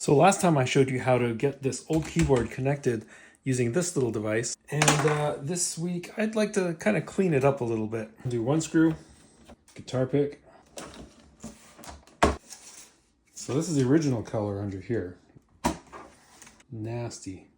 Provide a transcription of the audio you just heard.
So last time I showed you how to get this old keyboard connected using this little device. And this week I'd like to kind of clean it up a little bit. Do one screw, guitar pick. So this is the original color under here. Nasty.